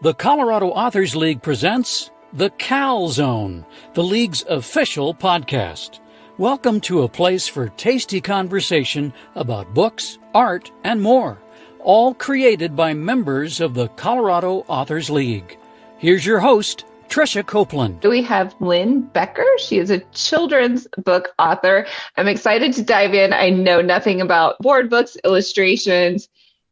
The Colorado Authors League presents The Cal Zone, the League's official podcast. Welcome to a place for tasty conversation about books, art, and more, all created by members of the Colorado Authors League. Here's your host, Tricia Copeland. We have Lynn Becker. She is a children's book author. I'm excited to dive in. I know nothing about board books, illustrations,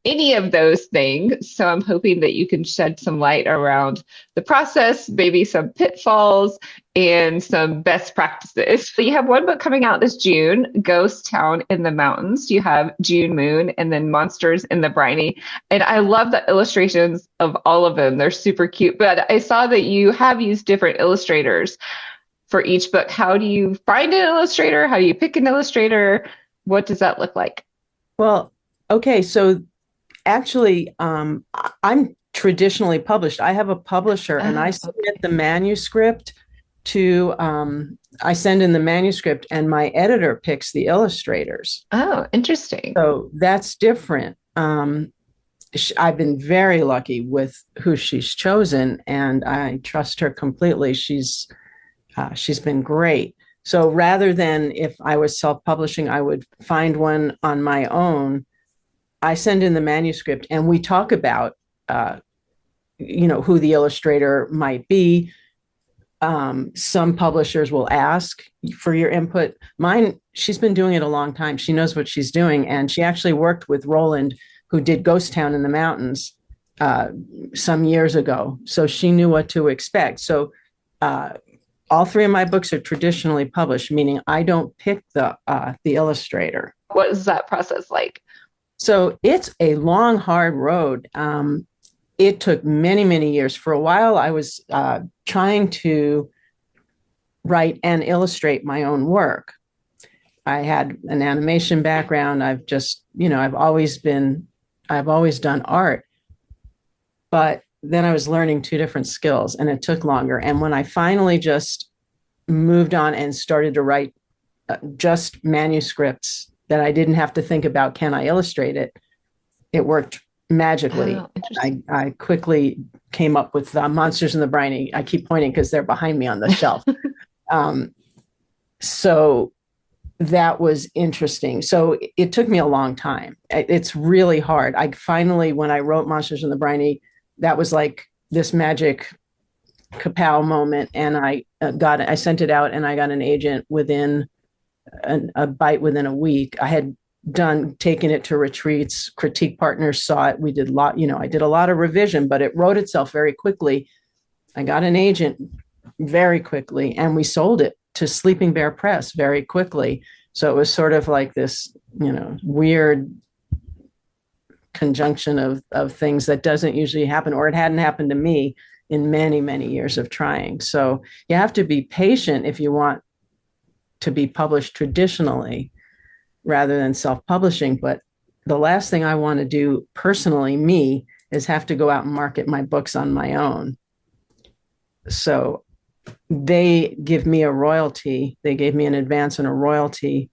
any of those things. So I'm hoping that you can shed some light around the process, maybe some pitfalls and some best practices. So you have one book coming out this June, Ghost Town in the Mountains. You have June Moon and then Monsters in the Briny. And I love the illustrations of all of them. They're super cute. But I saw that you have used different illustrators for each book. How do you find an illustrator? How do you pick an illustrator? What does that look like? Well, okay, so actually, I'm traditionally published. I have a publisher and I submit the manuscript to, I send in the manuscript and my editor picks the illustrators. Oh, interesting. So that's different. I've been very lucky with who she's chosen and I trust her completely. She's been great. So rather than if I was self-publishing, I would find one on my own. I send in the manuscript and we talk about, who the illustrator might be. Some publishers will ask for your input. Mine, she's been doing it a long time. She knows what she's doing. And she actually worked with Roland, who did Ghost Town in the Mountains some years ago. So she knew what to expect. So all three of my books are traditionally published, meaning I don't pick the illustrator. What is that process like? So it's a long, hard road. It took many, many years. For a while, I was trying to write and illustrate my own work. I had an animation background. I've always done art. But then I was learning two different skills and it took longer. And when I finally just moved on and started to write just manuscripts that I didn't have to think about, can I illustrate it? It worked magically. Oh, I quickly came up with Monsters in the Briny. I keep pointing because they're behind me on the shelf. So that was interesting. So it took me a long time. It's really hard. When I wrote Monsters in the Briny, that was like this magic kapow moment. And I sent it out and I got an agent within a bite within a week. I had taken it to retreats, critique partners saw it. We did I did a lot of revision, but it wrote itself very quickly. I got an agent very quickly and we sold it to Sleeping Bear Press very quickly. So it was sort of like this, weird conjunction of things that doesn't usually happen, or it hadn't happened to me in many, many years of trying. So you have to be patient if you want to be published traditionally rather than self-publishing. But the last thing I want to do personally, me, is have to go out and market my books on my own. So they give me a royalty. They gave me an advance and a royalty.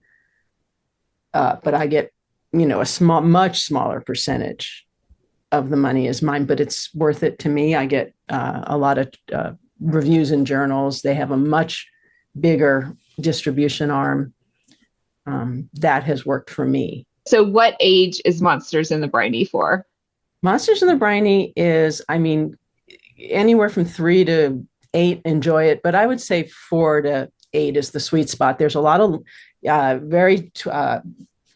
But I get, a much smaller percentage of the money is mine, but it's worth it to me. I get a lot of reviews in journals. They have a much bigger distribution arm. That has worked for me. So what age is Monsters in the Briny for? Monsters in the Briny is, anywhere from 3 to 8 enjoy it, but I would say 4 to 8 is the sweet spot. There's a lot of very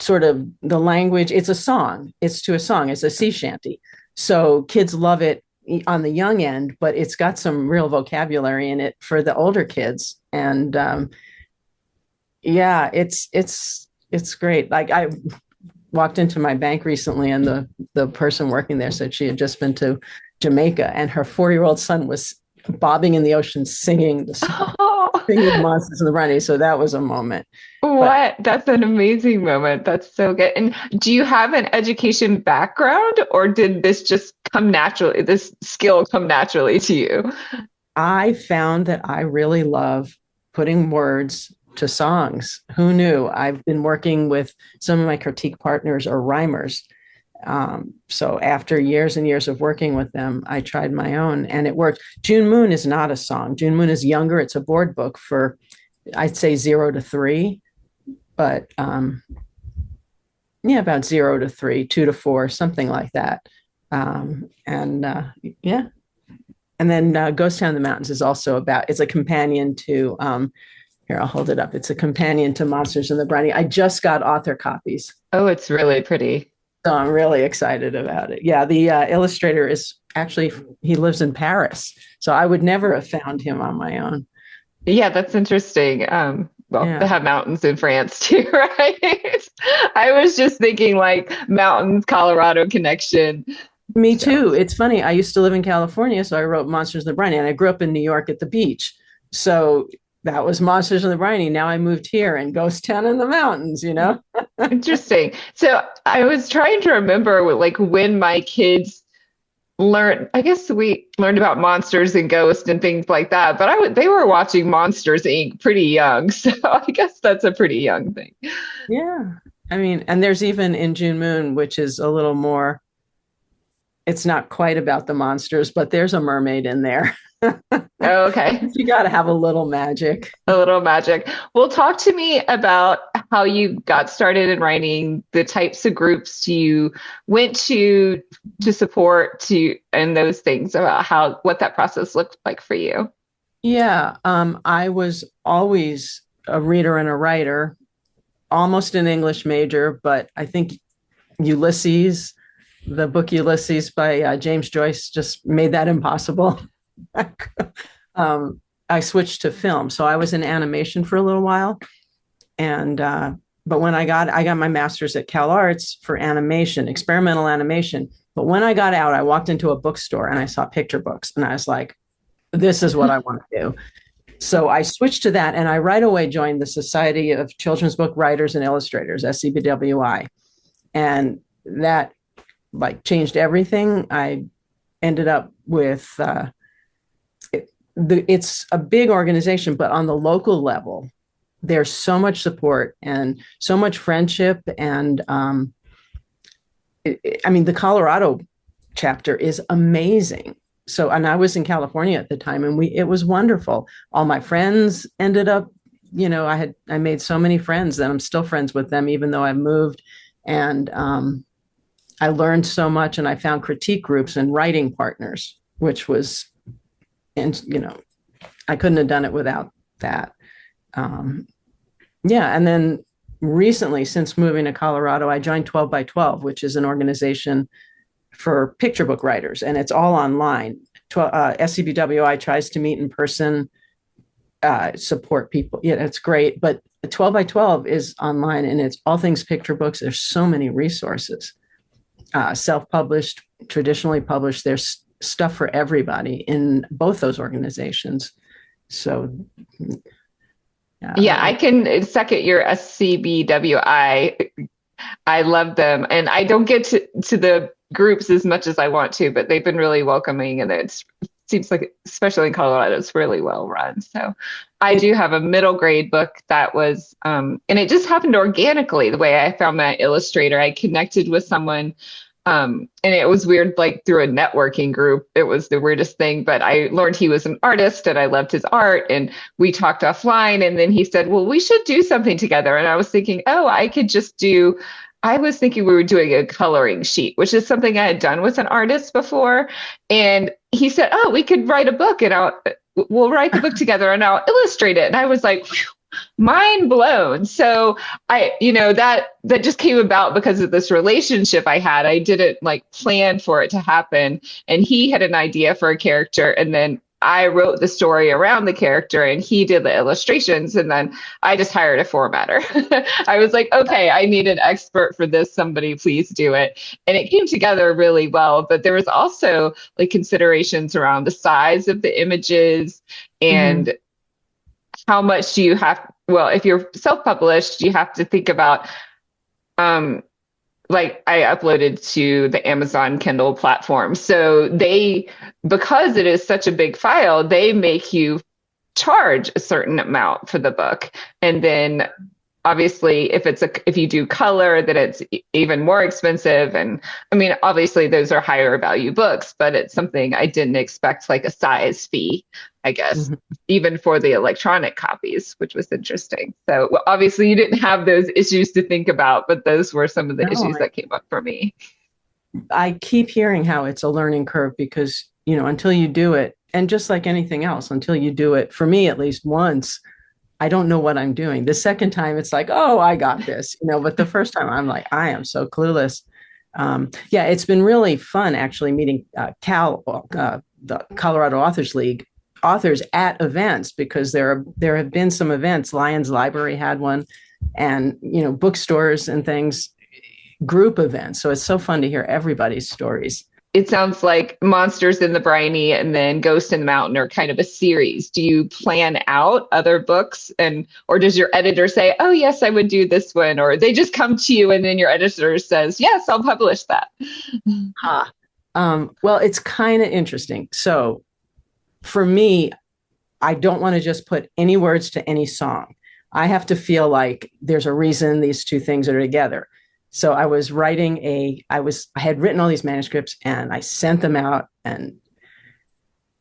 sort of the language. It's a song. It's to a song. It's a sea shanty. So kids love it on the young end, but it's got some real vocabulary in it for the older kids. And it's great. Like I walked into my bank recently and the person working there said she had just been to Jamaica and her 4-year-old son was bobbing in the ocean singing the song, singing Monsters in the Briny. So that was a moment. That's an amazing moment. That's so good. And do you have an education background or did this just this skill come naturally to you? I found that I really love putting words to songs. Who knew? I've been working with some of my critique partners or rhymers So after years and years of working with them, I tried my own and it worked. June Moon is not a song. June Moon is younger. It's a board book for, I'd say 0 to 3, but yeah, about 0 to 3, 2 to 4, something like that. Yeah. And then Ghost Town in the Mountains is also about, it's a companion to, here, I'll hold it up. It's a companion to Monsters in the Briny. I just got author copies. Oh, it's really pretty. So I'm really excited about it. Yeah, the illustrator is actually, he lives in Paris. So I would never have found him on my own. Yeah, that's interesting. Well, Yeah. they have mountains in France too, right? I was just thinking like mountains, Colorado connection. Me So, too. It's funny. I used to live in California, so I wrote Monsters in the Briny, and I grew up in New York at the beach. So that was Monsters in the Briny. Now I moved here and Ghost Town in the Mountains, you know? interesting. So I was trying to remember like when my kids learned, I guess we learned about monsters and ghosts and things like that, but they were watching Monsters Inc. pretty young. So I guess that's a pretty young thing. Yeah. I mean, and there's even in June Moon, which is a little more, it's not quite about the monsters, but there's a mermaid in there. Oh, okay. You got to have a little magic. A little magic. Well, talk to me about how you got started in writing, the types of groups you went to support to, and those things about what that process looked like for you. Yeah. I was always a reader and a writer, almost an English major, but I think Ulysses, the book Ulysses by James Joyce, just made that impossible. I switched to film, so I was in animation for a little while, and but when I got my master's at Cal Arts for animation, experimental animation. But when I got out, I walked into a bookstore and I saw picture books, and I was like, "This is what I want to do." So I switched to that, and I right away joined the Society of Children's Book Writers and Illustrators, SCBWI, and that like changed everything. I ended up with. It's a big organization, but on the local level, there's so much support and so much friendship. And I mean, the Colorado chapter is amazing. So, and I was in California at the time, and it was wonderful. All my friends ended up, you know, I made so many friends that I'm still friends with them, even though I've moved. And I learned so much, and I found critique groups and writing partners, which was, and you know, I couldn't have done it without that. Yeah, and then recently, since moving to Colorado, I joined 12 by 12, which is an organization for picture book writers, and it's all online. SCBWI tries to meet in person, support people. Yeah, it's great, but 12 by 12 is online, and it's all things picture books. There's so many resources, self-published, traditionally published. There's stuff for everybody in both those organizations. So yeah, I can second your SCBWI. I love them, and I don't get to the groups as much as I want to, but they've been really welcoming, and it seems like, especially in Colorado, it's really well run. So I do have a middle grade book that was, and it just happened organically the way I found my illustrator. I connected with someone. And it was weird, like through a networking group. It was the weirdest thing, but I learned he was an artist and I loved his art, and we talked offline, and then he said, well, we should do something together. And I was thinking, oh, I was thinking we were doing a coloring sheet, which is something I had done with an artist before. And he said, oh, we could write a book, and we'll write the book together and I'll illustrate it. And I was like, whew, mind blown. So that just came about because of this relationship I had. I didn't like plan for it to happen. And he had an idea for a character, and then I wrote the story around the character, and he did the illustrations. And then I just hired a formatter. I was like, okay, I need an expert for this. Somebody please do it. And it came together really well. But there was also like considerations around the size of the images and how much do you have? Well, if you're self-published, you have to think about, like I uploaded to the Amazon Kindle platform. So because it is such a big file, they make you charge a certain amount for the book. And then obviously if you do color, then it's even more expensive. And I mean, obviously those are higher value books, but it's something I didn't expect, like a size fee, I guess, even for the electronic copies, which was interesting. So well, obviously you didn't have those issues to think about, but those were some of the issues that came up for me. I keep hearing how it's a learning curve because, until you do it, and just like anything else, until you do it, for me at least once, I don't know what I'm doing. The second time it's like, oh, I got this, but the first time I'm like, I am so clueless. Yeah, it's been really fun actually meeting the Colorado Authors League authors at events, because there have been some events. Lions Library had one, and bookstores and things, group events. So it's so fun to hear everybody's stories. It sounds like Monsters in the Briny and then Ghost in the Mountain are kind of a series. Do you plan out other books, or does your editor say, oh, yes, I would do this one? Or they just come to you and then your editor says, yes, I'll publish that? Well, it's kind of interesting. So for me, I don't want to just put any words to any song. I have to feel like there's a reason these two things are together. So I was I had written all these manuscripts and I sent them out, and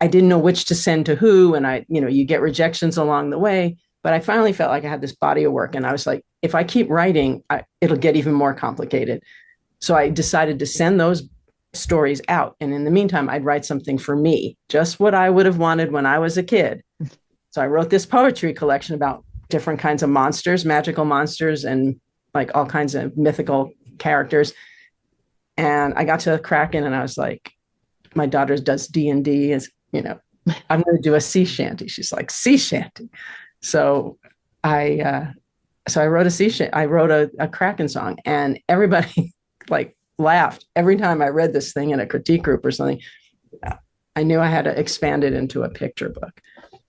I didn't know which to send to who. And you get rejections along the way, but I finally felt like I had this body of work, and I was like, if I keep writing, it'll get even more complicated. So I decided to send those stories out. And in the meantime, I'd write something for me, just what I would have wanted when I was a kid. So I wrote this poetry collection about different kinds of monsters, magical monsters, and like all kinds of mythical characters. And I got to Kraken, and I was like, my daughter does D&D, I'm going to do a sea shanty. She's like, sea shanty. So I wrote I wrote a Kraken song, and everybody like laughed every time I read this thing in a critique group or something. I knew I had to expand it into a picture book.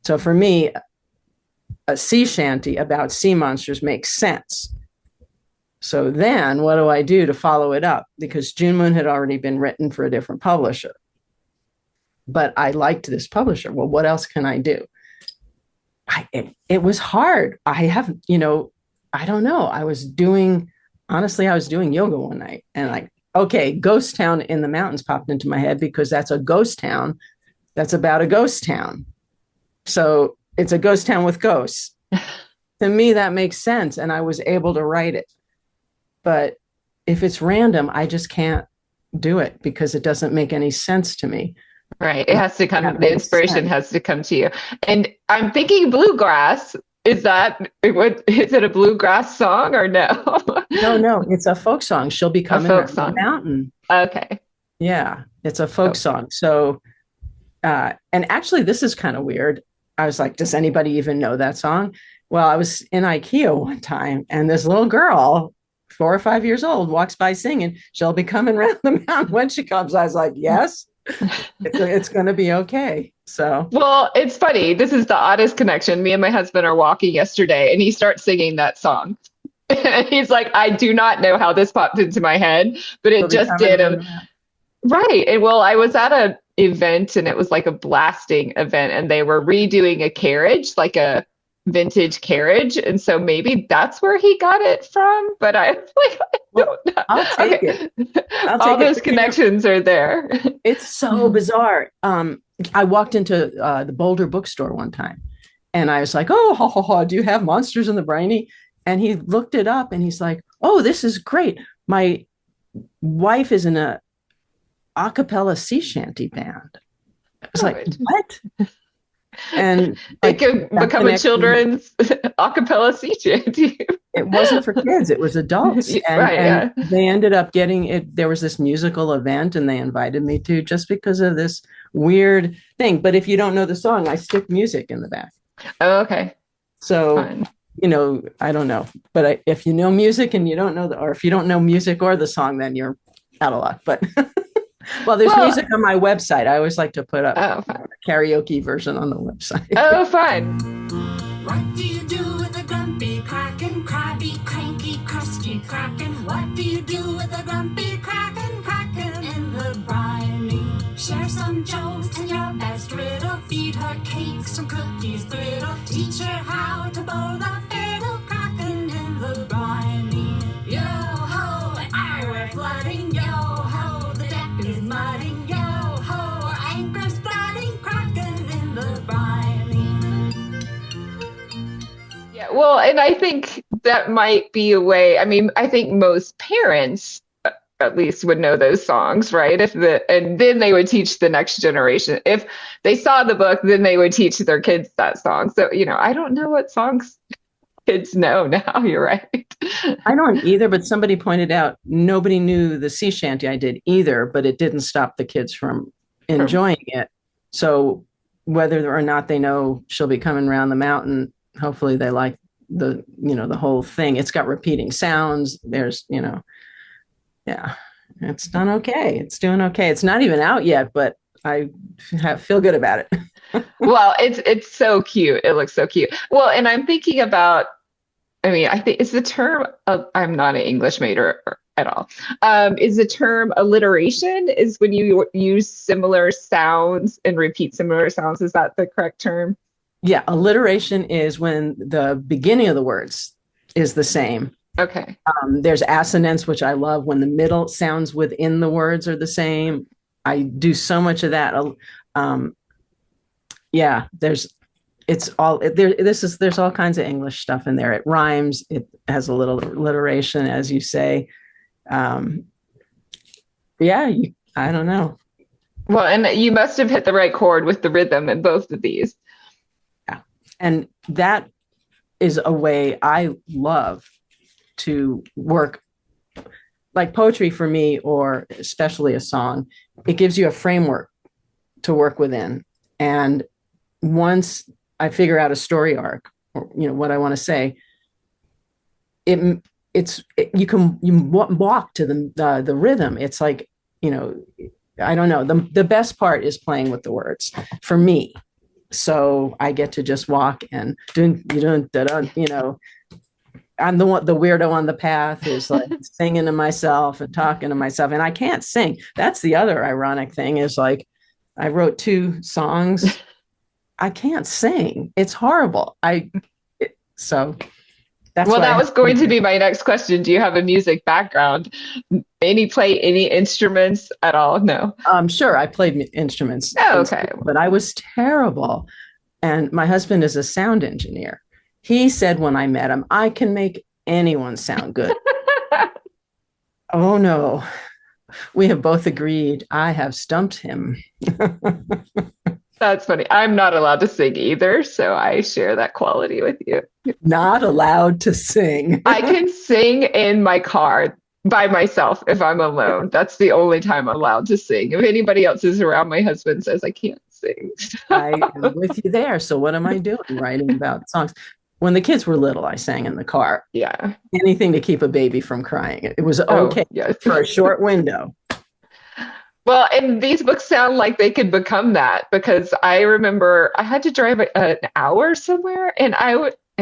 So for me, a sea shanty about sea monsters makes sense. So then what do I do to follow it up? Because June Moon had already been written for a different publisher, but I liked this publisher. Well, what else can I do? It was hard. I don't know. I was doing yoga one night, and okay, Ghost Town in the Mountains popped into my head because that's a ghost town that's about a ghost town. So it's a ghost town with ghosts. To me, that makes sense. And I was able to write it. But if it's random, I just can't do it because it doesn't make any sense to me. Right. It has to come, the inspiration has to come to you. And I'm thinking bluegrass. Is it a bluegrass song or no? No, it's a folk song. She'll be coming around the mountain. Okay. Yeah, it's a folk song. So, and actually this is kind of weird. I was like, does anybody even know that song? Well, I was in IKEA one time, and this little girl, 4 or 5 years old, walks by singing, she'll be coming around the mountain when she comes. I was like, yes, it's going to be okay. So, well, it's funny. This is the oddest connection. Me and my husband are walking yesterday, and he starts singing that song. And he's like, I do not know how this popped into my head, but it just did. Right. And well, I was at an event, and it was like a blasting event, and they were redoing a carriage, like a vintage carriage, and so maybe that's where he got it from, but I don't know. I'll take it. All those connections are there. It's so bizarre. I walked into the Boulder bookstore one time, and I was like, oh, do you have Monsters in the Briny? And he looked it up, and he's like, oh, this is great. My wife is in a a cappella sea shanty band. I was like, what? And it could become a children's a cappella sea shanty. It wasn't for kids, it was adults. And they ended up getting it. There was this musical event, and they invited me to, just because of this weird thing. But if you don't know the song, I stick music in the back. Oh, okay. So, I don't know. But if you know music and you don't know, or if you don't know music or the song, then you're out of luck. But well, there's music on my website. I always like to put up a karaoke version on the website. Oh, fun. What do you do with a grumpy kraken, crabby, cranky, crusty kraken? What do you do with a grumpy kraken, kraken in the briny? Share some jokes and your best riddle. Feed her cakes, some cookies, griddle. Teach her how to bowl the fiddle, kraken in the the briny. Yo-ho, and I we're flooding. Yo-ho, the deck is mudding. Yo-ho, our anchor's flooding, cracking in the briny. Yeah, well, and I think that might be a way. I mean, I think most parents at least would know those songs, right? And then they would teach the next generation. If they saw the book, then they would teach their kids that song. So, I don't know what songs kids know now. You're right. I don't either, but somebody pointed out nobody knew the sea shanty I did either, but it didn't stop the kids from enjoying it. So whether or not they know She'll Be Coming Round the Mountain, hopefully they like the whole thing. It's got repeating sounds. There's, yeah, it's done okay. It's doing okay. It's not even out yet, but I feel good about it. Well, it's so cute. It looks so cute. Well, and I'm thinking about, I think it's the term of, I'm not an English major at all. Is the term alliteration is when you use similar sounds and repeat similar sounds. Is that the correct term? Yeah, alliteration is when the beginning of the words is the same. Okay. There's assonance, which I love when the middle sounds within the words are the same. I do so much of that. Yeah, there's all kinds of English stuff in there. It rhymes. It has a little alliteration, as you say. I don't know. Well, and you must have hit the right chord with the rhythm in both of these. Yeah, and that is a way I love to work, like poetry for me, or especially a song. It gives you a framework to work within, and once I figure out a story arc, or what I want to say, you can walk to the rhythm. It's like, I don't know. The best part is playing with the words for me. So I get to just walk and I'm the weirdo on the path who's like singing to myself and talking to myself, and I can't sing. That's the other ironic thing is, like, I wrote 2 songs. I can't sing. It's horrible. So that's well, that was going to be my next question. Do you have a music background? Play any instruments at all? No. Sure. I played instruments. Oh, okay. But I was terrible. And my husband is a sound engineer. He said when I met him, I can make anyone sound good. Oh, no. We have both agreed I have stumped him. That's funny. I'm not allowed to sing either, so I share that quality with you. Not allowed to sing. I can sing in my car by myself if I'm alone. That's the only time I'm allowed to sing. If anybody else is around, my husband says I can't sing. I am with you there. So what am I doing? Writing about songs. When the kids were little, I sang in the car. Yeah. Anything to keep a baby from crying. It was okay for a short window. Well, and these books sound like they could become that, because I remember I had to drive an hour somewhere, and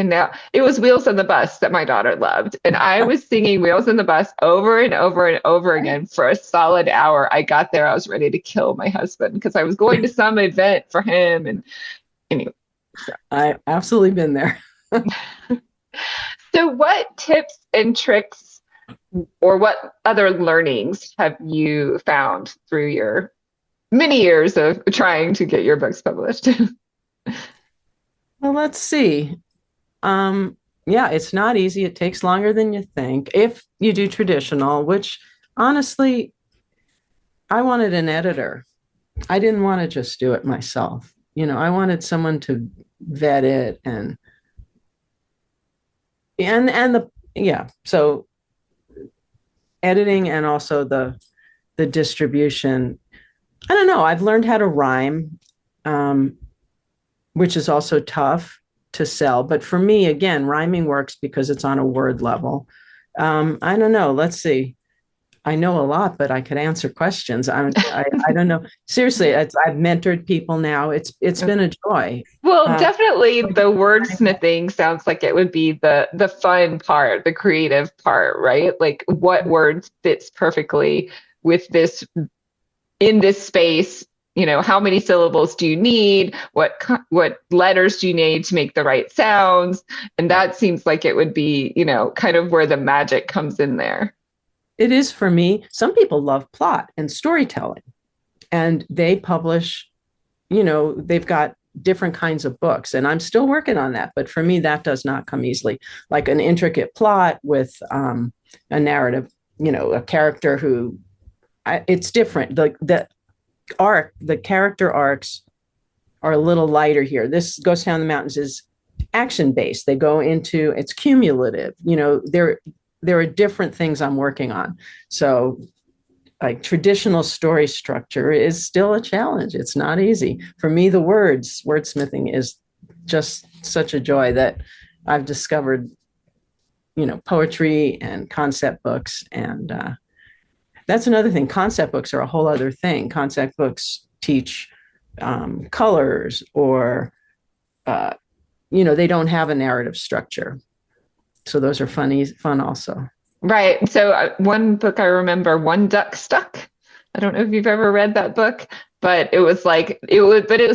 now it was Wheels on the Bus that my daughter loved. And I was singing Wheels on the Bus over and over and over again for a solid hour. I got there, I was ready to kill my husband because I was going to some event for him. And anyway. So. I've absolutely been there. So what tips and tricks or what other learnings have you found through your many years of trying to get your books published? Well, let's see. It's not easy. It takes longer than you think. If you do traditional, which honestly, I wanted an editor. I didn't want to just do it myself. I wanted someone to vet it so editing and also the distribution. I don't know. I've learned how to rhyme, which is also tough to sell. But for me, again, rhyming works because it's on a word level. I don't know. Let's see. I know a lot, but I could answer questions. I don't know. Seriously, I've mentored people now. It's been a joy. Well, definitely the wordsmithing sounds like it would be the fun part, the creative part, right? Like what word fits perfectly with this in this space how many syllables do you need? What letters do you need to make the right sounds? And that seems like it would be, kind of where the magic comes in there. It is for me. Some people love plot and storytelling, and they publish, they've got different kinds of books, and I'm still working on that. But for me, that does not come easily. Like an intricate plot with a narrative, a character who, it's different. Like the character arcs are a little lighter here. This Ghost Town in the Mountains is action based. They go into, it's cumulative. There are different things I'm working on. So like traditional story structure is still a challenge. It's not easy. For me, the wordsmithing is just such a joy that I've discovered, poetry and concept books. And that's another thing. Concept books are a whole other thing. Concept books teach colors, or, they don't have a narrative structure. So those are fun also. Right. So one book I remember, One Duck Stuck. I don't know if you've ever read that book, but it was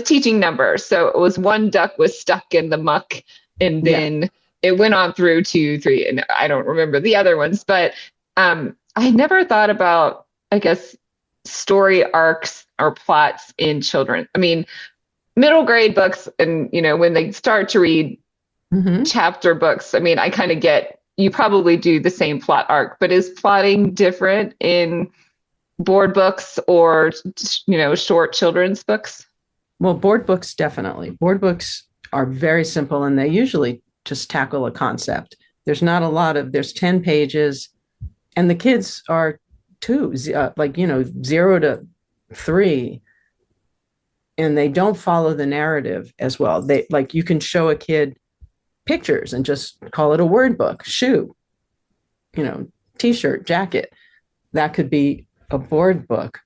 teaching numbers. So it was one duck was stuck in the muck, and then it went on through 2, 3, and I don't remember the other ones, but I never thought about, I guess, story arcs or plots in children. I mean, middle grade books, and when they start to read chapter books, I mean, I kind of get, you probably do the same plot arc, but is plotting different in board books or, short children's books? Well, board books, definitely. Board books are very simple, and they usually just tackle a concept. There's 10 pages, and the kids are 0 to 3, and they don't follow the narrative as well. They, like, you can show a kid pictures and just call it a word book. Shoe, t-shirt, jacket. That could be a board book.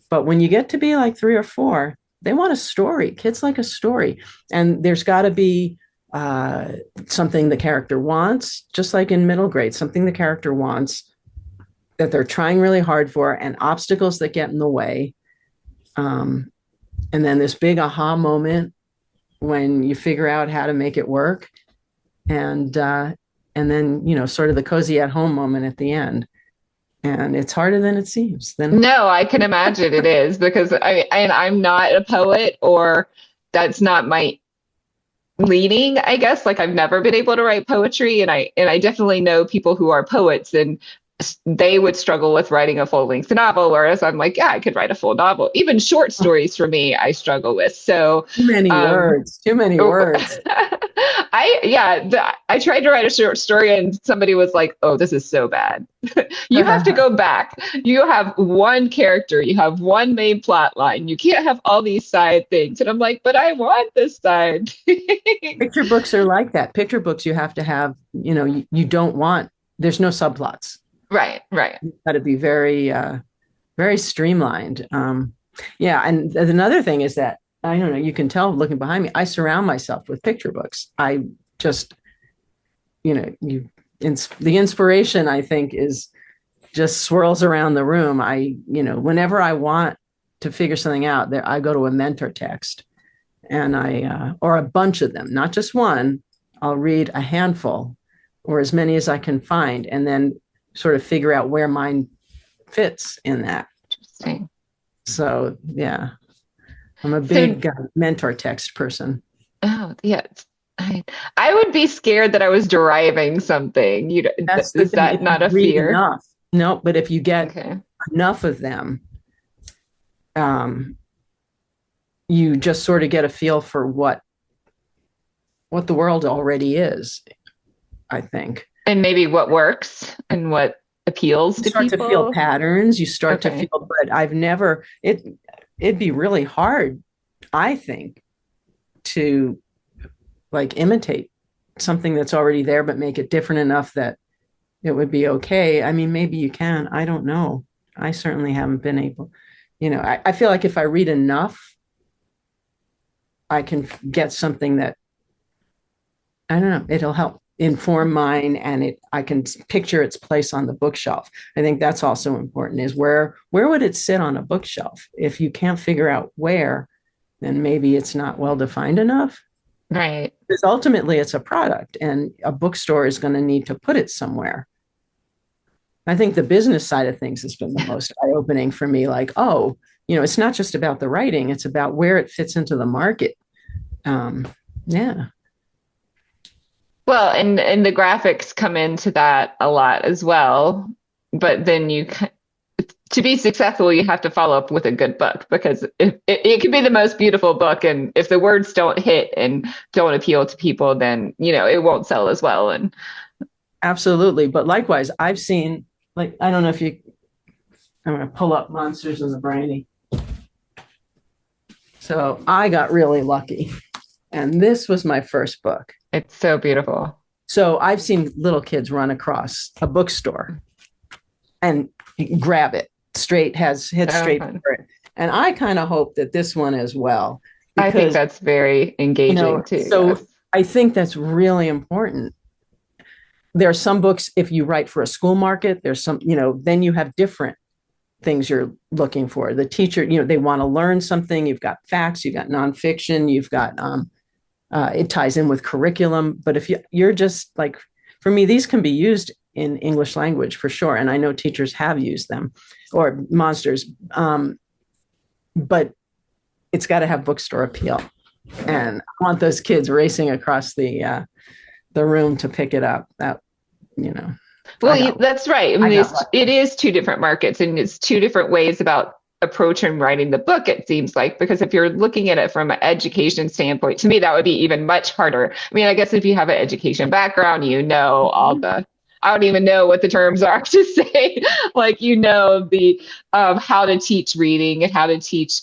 But when you get to be like 3 or 4, they want a story. Kids like a story. And there's got to be something the character wants, just like in middle grade, something the character wants that they're trying really hard for, and obstacles that get in the way. And then this big aha moment when you figure out how to make it work. And then, sort of the cozy at home moment at the end. And it's harder than it seems. No, I can imagine it is, because I'm not a poet, or that's not my leaning, I guess. Like, I've never been able to write poetry, and I definitely know people who are poets, and they would struggle with writing a full-length novel, whereas I'm like, yeah, I could write a full novel. Even short stories for me, I struggle with. So too many words. I tried to write a short story, and somebody was like, oh, this is so bad. You have to go back. You have one character, you have one main plot line. You can't have all these side things. And I'm like, but I want this side. Picture books are like that. Picture books, you have to have, you don't want, there's no subplots. Right. You've got to be very, very streamlined. And another thing is that, I don't know, you can tell looking behind me, I surround myself with picture books. I just, the inspiration, I think, is just swirls around the room. Whenever I want to figure something out, I go to a mentor text, and or a bunch of them, not just one. I'll read a handful or as many as I can find, and then sort of figure out where mine fits in that. Interesting. So, yeah, I'm a big mentor text person. Oh, yeah. I would be scared that I was deriving something. Is that not a fear? Enough. No, but if you get enough of them, you just sort of get a feel for what the world already is, I think. And maybe what works and what appeals to people. You start to feel patterns. You start to feel, but it'd be really hard, I think, to like imitate something that's already there, but make it different enough that it would be okay. I mean, maybe you can. I don't know. I certainly haven't been able, I feel like if I read enough, I can get something that, I don't know, it'll help. inform mine, and I can picture its place on the bookshelf. I think that's also important, is where would it sit on a bookshelf? If you can't figure out where, then maybe it's not well defined enough. Right. Because ultimately it's a product, and a bookstore is going to need to put it somewhere. I think the business side of things has been the most eye-opening for me. Like, oh, it's not just about the writing, it's about where it fits into the market. Yeah. Well, and the graphics come into that a lot as well. But then to be successful, you have to follow up with a good book, because it could be the most beautiful book, and if the words don't hit and don't appeal to people, then it won't sell as well. And absolutely. But likewise, I've seen, like, I don't know if I'm going to pull up Monsters in the Briny. So I got really lucky, and this was my first book. It's so beautiful. So I've seen little kids run across a bookstore and grab it head straight for it. And I kind of hope that this one as well. I think that's very engaging too. So yes. I think that's really important. There are some books, if you write for a school market, there's some, then you have different things you're looking for. The teacher, they want to learn something. You've got facts, you've got nonfiction, you've got, it ties in with curriculum. But if you're just like, for me, these can be used in English language for sure. And I know teachers have used them, or monsters. But it's got to have bookstore appeal. And I want those kids racing across the room to pick it up. That, Well, that's right. I mean, it is two different markets, and it's two different ways about approaching writing the book, it seems like, because if you're looking at it from an education standpoint, to me, that would be even much harder. I mean, I guess if you have an education background, I don't even know what the terms are to say, like, the how to teach reading and how to teach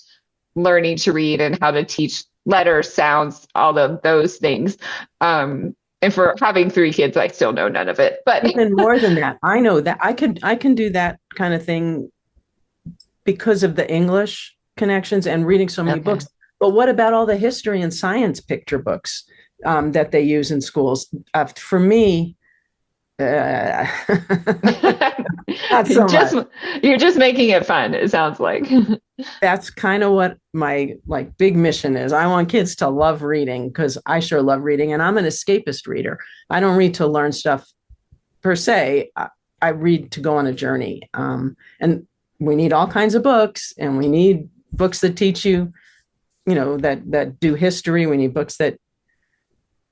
learning to read and how to teach letters, sounds, all of those things. And for having 3 kids, I still know none of it. But even more than that, I know that I can do that kind of thing because of the English connections and reading so many books. But what about all the history and science picture books that they use in schools? For me, not so much. You're just making it fun, it sounds like. That's kind of what my big mission is. I want kids to love reading, because I sure love reading, and I'm an escapist reader. I don't read to learn stuff per se. I read to go on a journey. And we need all kinds of books, and we need books that teach you, that do history. We need books that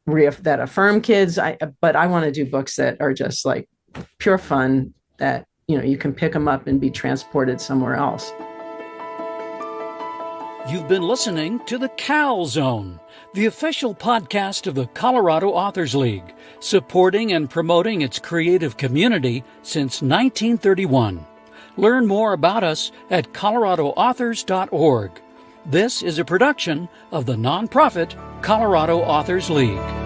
affirm kids. But I want to do books that are just like pure fun, that, you can pick them up and be transported somewhere else. You've been listening to the Cal Zone, the official podcast of the Colorado Authors League, supporting and promoting its creative community since 1931. Learn more about us at coloradoauthors.org. This is a production of the nonprofit Colorado Authors League.